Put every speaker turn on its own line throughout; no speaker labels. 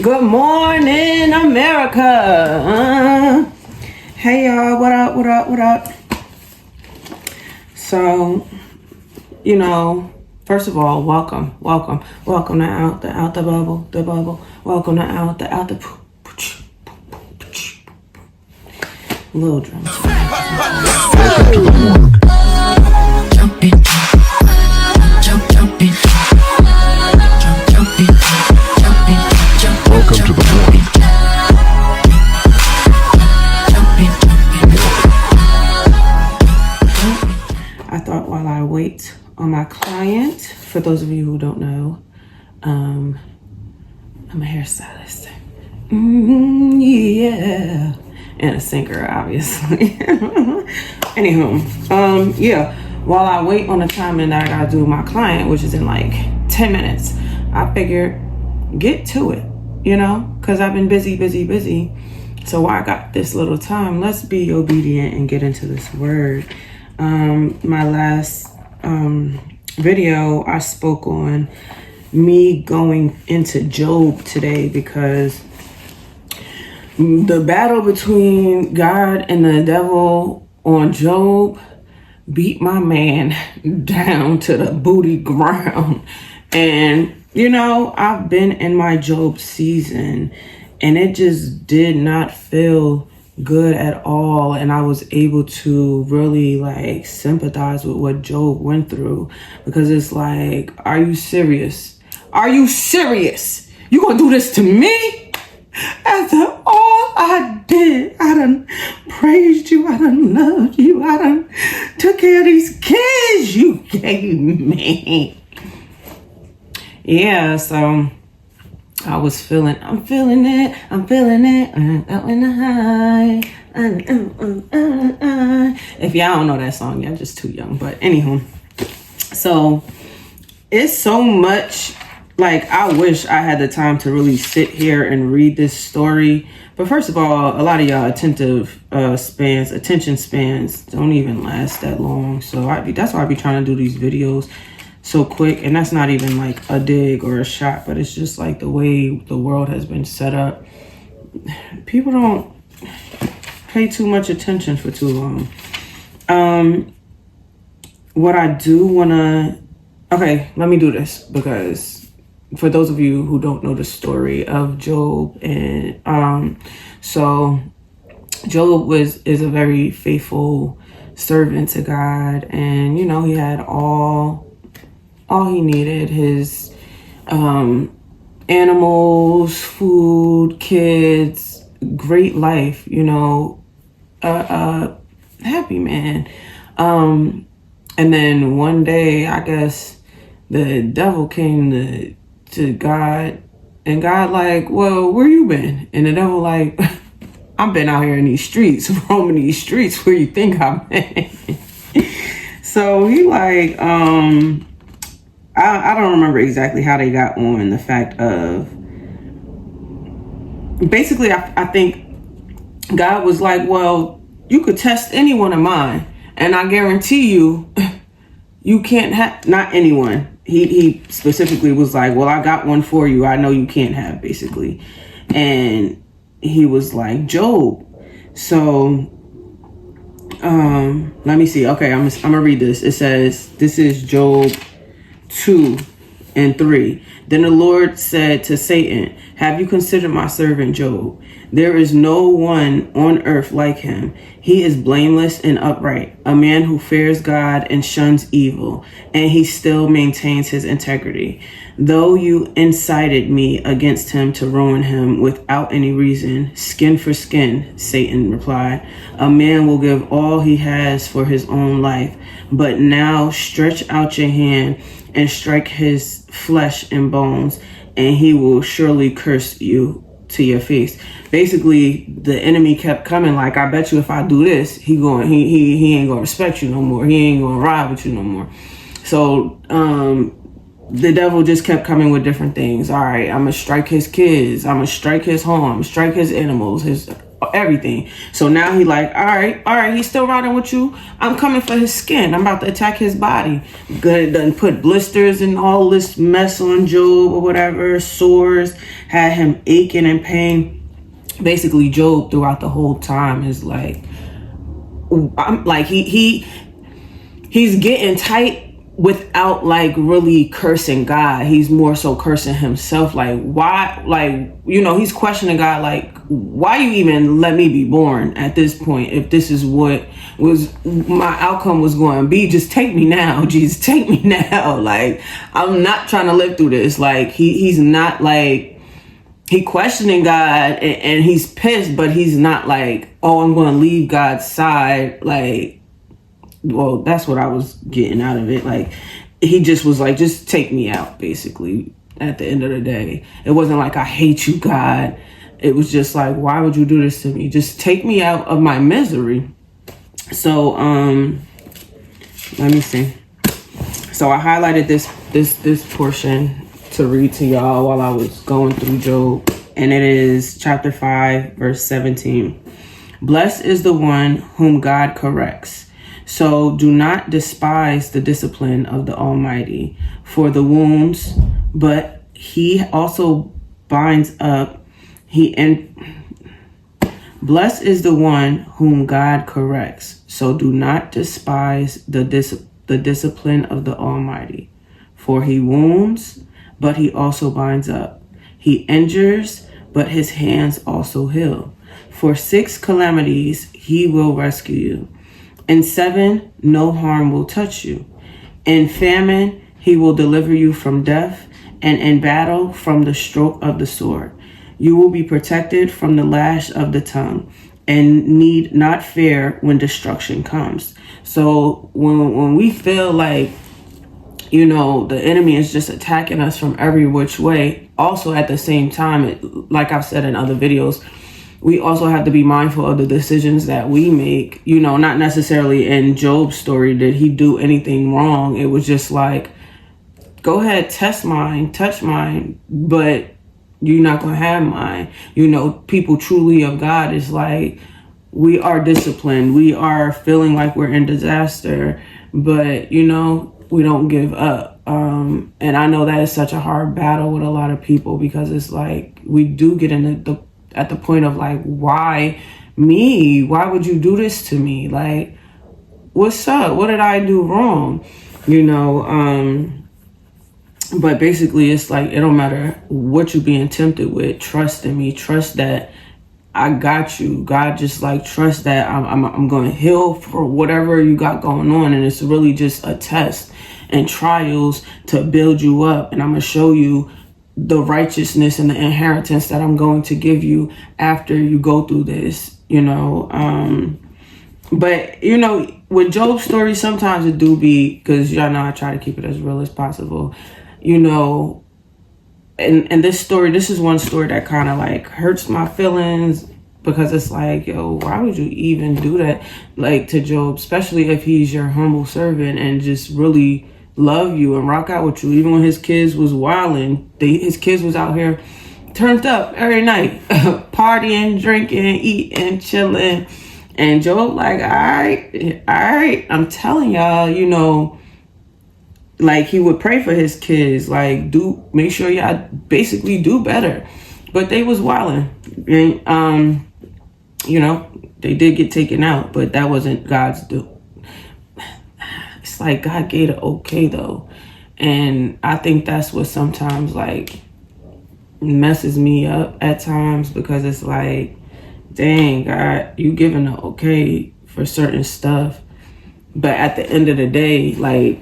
Good morning, America. Hey, y'all. What up? What up? What up? So, first of all, welcome to out the bubble, Welcome to out the little drums.
Welcome to the morning.
Jump in, jump in, jump in, jump in, jump in.
Welcome to the morning.
I thought while I wait on my client, for those of you who don't know, I'm a hairstylist. Yeah. And a singer, obviously. Anywho, while I wait on the timing that I gotta do my client, which is in like 10 minutes, I figured get to it, because I've been busy. So while I got this little time, let's be obedient and get into this word. My last video, I spoke on me going into Job today because the battle between God and the devil on Job beat my man down to the booty ground. And, I've been in my Job season and it just did not feel good at all. And I was able to really sympathize with what Job went through, because it's like, are you serious? Are you serious? You gonna do this to me? After all I did, I done praised you, I done loved you, I done took care of these kids you gave me. Yeah, so I'm feeling it, I'm feeling it, out in the high. If y'all don't know that song, y'all just too young, but anywho. So, it's so much. I wish I had the time to really sit here and read this story. But first of all, a lot of y'all attention spans don't even last that long. So that's why I be trying to do these videos so quick. And that's not even a dig or a shot, but it's just the way the world has been set up. People don't pay too much attention for too long. What I do want to... Okay, let me do this because... For those of you who don't know the story of Job, and so Job is a very faithful servant to God, and he had all he needed: his animals, food, kids, great life, happy man. And then one day, I guess the devil came to God, and God well, where you been? And the devil I've been out here in these streets, roaming these streets. Where you think I've been? So he I don't remember exactly how they got on the fact of, basically I think God was well, you could test any one of mine, and I guarantee you can't have, not anyone. He specifically was well, I got one for you. I know you can't have, basically. And he was Job. So, let me see. Okay, I'm gonna read this. It says, this is Job 2:3. Then the Lord said to Satan, have you considered my servant Job? There is no one on earth like him. He is blameless and upright, a man who fears God and shuns evil, and he still maintains his integrity. Though you incited me against him to ruin him without any reason, skin for skin, Satan replied. A man will give all he has for his own life, but now stretch out your hand and strike his flesh and bones, and he will surely curse you to your face. Basically, the enemy kept coming I bet you if I do this, he ain't gonna respect you no more. He ain't gonna ride with you no more. So the devil just kept coming with different things. All right, I'm gonna strike his kids, I'm gonna strike his home, I'm gonna strike his animals, his everything. So now he like, all right, he's still riding with you. I'm coming for his skin. I'm about to attack his body. Good, done put blisters and all this mess on Job or whatever, sores, had him aching and pain. Basically, Job throughout the whole time is like, I'm like he's getting tight without like really cursing God. He's more so cursing himself. Like, why? Like, he's questioning God. Like, why you even let me be born at this point? If this is what was my outcome was going to be, just take me now, Jesus, take me now. Like, I'm not trying to live through this. Like, he's not like, he questioning God and he's pissed, but he's not like, oh, I'm going to leave God's side. Like, well, that's what I was getting out of it. Like, he just was like, just take me out, basically, at the end of the day. It wasn't like, I hate you, God. It was just like, why would you do this to me? Just take me out of my misery. So, let me see. So I highlighted this portion to read to y'all while I was going through Job. And it is chapter 5, verse 17. Blessed is the one whom God corrects. So do not despise the discipline of the Almighty, for the wounds, but he also binds up. Blessed is the one whom God corrects. So do not despise the discipline of the Almighty, for he wounds, but he also binds up. He injures, but his hands also heal. For 6 calamities he will rescue you. In 7, no harm will touch you. In famine, he will deliver you from death, and in battle, from the stroke of the sword. You will be protected from the lash of the tongue, and need not fear when destruction comes. So when we feel like, the enemy is just attacking us from every which way, also at the same time, like I've said in other videos, we also have to be mindful of the decisions that we make. Not necessarily in Job's story did he do anything wrong. It was just like, go ahead, test mine, touch mine, but you're not going to have mine. People truly of God is like, we are disciplined. We are feeling like we're in disaster, but, we don't give up. And I know that is such a hard battle with a lot of people, because it's like, we do get at the point of like, why me? Why would you do this to me? Like, what's up? What did I do wrong? But basically it's like, it don't matter what you're being tempted with. Trust in me. Trust that I got you. God, just like, trust that I'm going to heal for whatever you got going on. And it's really just a test and trials to build you up. And I'm going to show you the righteousness and the inheritance that I'm going to give you after you go through this, but with Job's story, sometimes it do be, because y'all know I try to keep it as real as possible, and this story, this is one story that kind of like hurts my feelings, because it's like, yo, why would you even do that, like, to Job, especially if he's your humble servant and just really love you and rock out with you, even when his kids was wilding. His kids was out here turned up every night, partying, drinking, eating, chilling, and Job like, all right, I'm telling y'all, like, he would pray for his kids, like, make sure y'all basically do better, but they was wilding, and they did get taken out, but that wasn't God's do. It's like God gave it okay though. And I think that's what sometimes like messes me up at times, because it's like, dang, God, you giving the okay for certain stuff. But at the end of the day, like,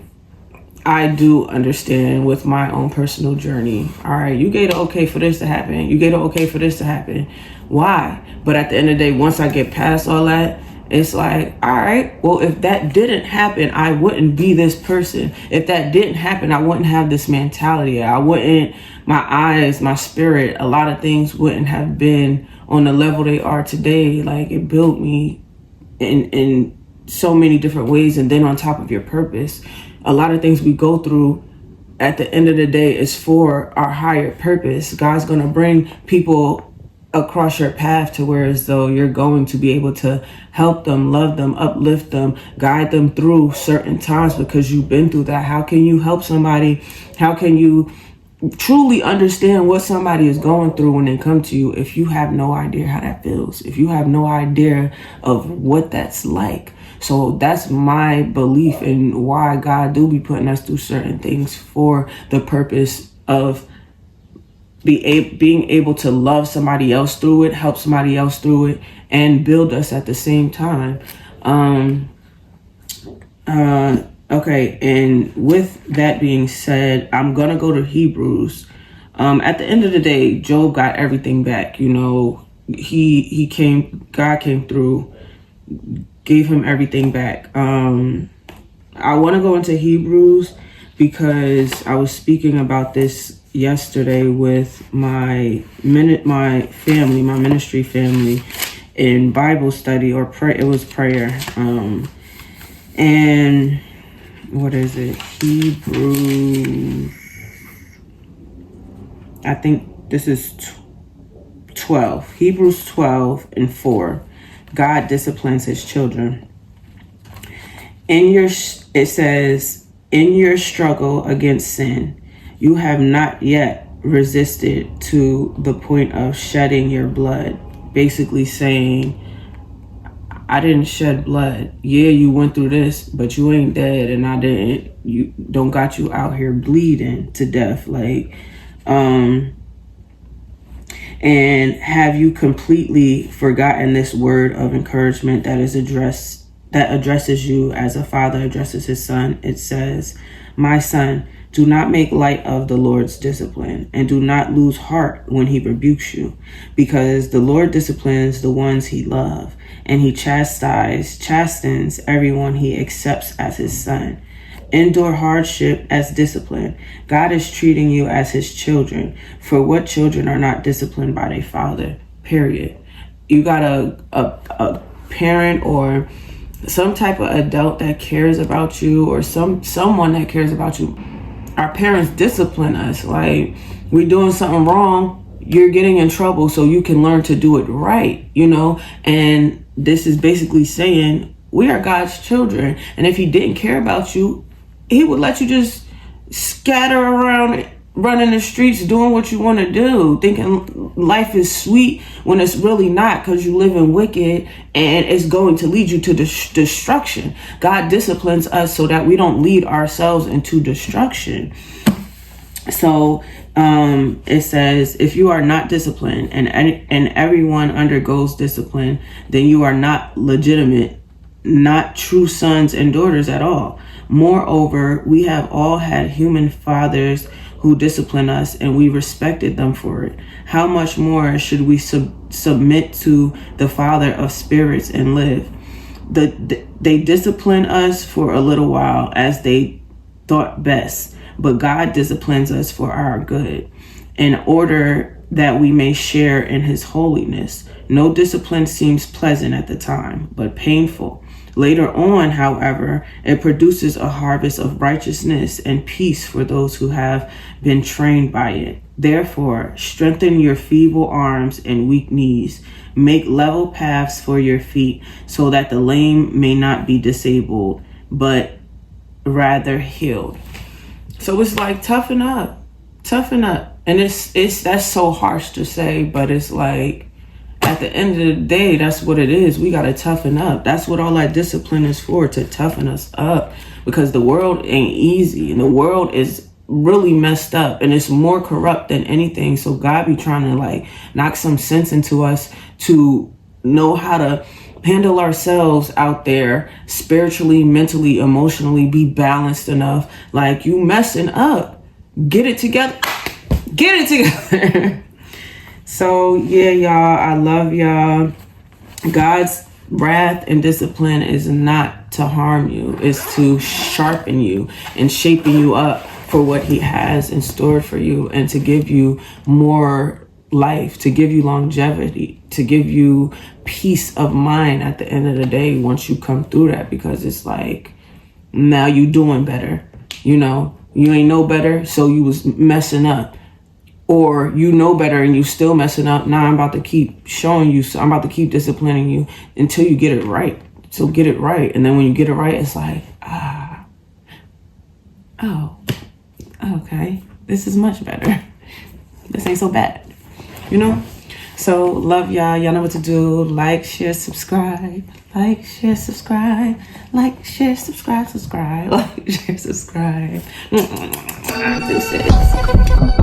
I do understand with my own personal journey. All right, you gave the okay for this to happen. You gave the okay for this to happen. Why? But at the end of the day, once I get past all that, it's like, all right, well, if that didn't happen, I wouldn't be this person. If that didn't happen, I wouldn't have this mentality. My eyes, my spirit, a lot of things wouldn't have been on the level they are today. Like, it built me in so many different ways. And then on top of your purpose, a lot of things we go through at the end of the day is for our higher purpose. God's going to bring people across your path to where as though you're going to be able to help them, love them, uplift them, guide them through certain times because you've been through that. How can you help somebody? How can you truly understand what somebody is going through when they come to you if you have no idea how that feels, if you have no idea of what that's like? So that's my belief in why God do be putting us through certain things, for the purpose of being able to love somebody else through it, help somebody else through it, and build us at the same time. Okay, and with that being said, I'm gonna go to Hebrews. At the end of the day, Job got everything back. You know, God came through, gave him everything back. I want to go into Hebrews because I was speaking about this yesterday with my ministry family in Bible study or prayer. It was prayer. And what is it? Hebrews. I think this is 12. Hebrews 12:4. God disciplines his children. It says, in your struggle against sin, you have not yet resisted to the point of shedding your blood. Basically saying, I didn't shed blood. Yeah, you went through this, but you ain't dead, and I didn't. You don't got you out here bleeding to death. And have you completely forgotten this word of encouragement that addresses you as a father addresses his son? It says, my son, do not make light of the Lord's discipline, and do not lose heart when he rebukes you, because the Lord disciplines the ones he loves, and he chastens everyone he accepts as his son. Endure hardship as discipline. God is treating you as his children. For what children are not disciplined by their father? Period. You got a parent or some type of adult that cares about you, or someone that cares about you. Our parents discipline us. Like, we're doing something wrong, you're getting in trouble so you can learn to do it right, you know? And this is basically saying we are God's children. And if he didn't care about you, he would let you just scatter around, running the streets, doing what you want to do, thinking life is sweet when it's really not, because you live in wicked and it's going to lead you to destruction. God disciplines us so that we don't lead ourselves into destruction. So it says, if you are not disciplined and everyone undergoes discipline, then you are not legitimate, not true sons and daughters at all. Moreover, we have all had human fathers who discipline us, and we respected them for it. How much more should we submit to the Father of spirits and live? They discipline us for a little while as they thought best, but God disciplines us for our good, in order that we may share in his holiness. No discipline seems pleasant at the time, but painful. Later on, however, it produces a harvest of righteousness and peace for those who have been trained by it. Therefore, strengthen your feeble arms and weak knees. Make level paths for your feet, so that the lame may not be disabled, but rather healed. So it's like, toughen up. And that's so harsh to say, but it's like, at the end of the day, that's what it is. We got to toughen up. That's what all that discipline is for, to toughen us up, because the world ain't easy, and the world is really messed up, and it's more corrupt than anything. So God be trying to like knock some sense into us to know how to handle ourselves out there spiritually, mentally, emotionally, be balanced enough. Like, you messing up, get it together. So yeah, y'all, I love y'all. God's wrath and discipline is not to harm you. It's to sharpen you and shaping you up for what he has in store for you, and to give you more life, to give you longevity, to give you peace of mind at the end of the day once you come through that, because it's like, now you doing better. You know, you ain't know better, so you was messing up. or you know better and you still messing up. Now I'm about to keep showing you, so I'm about to keep disciplining you until you get it right. So get it right. And then when you get it right, it's like, oh, okay, this is much better. This ain't so bad, you know? So love y'all. Y'all know what to do. Like, share, subscribe. Like, share, subscribe. Like, share, subscribe, subscribe. Like, share, subscribe. Deuces.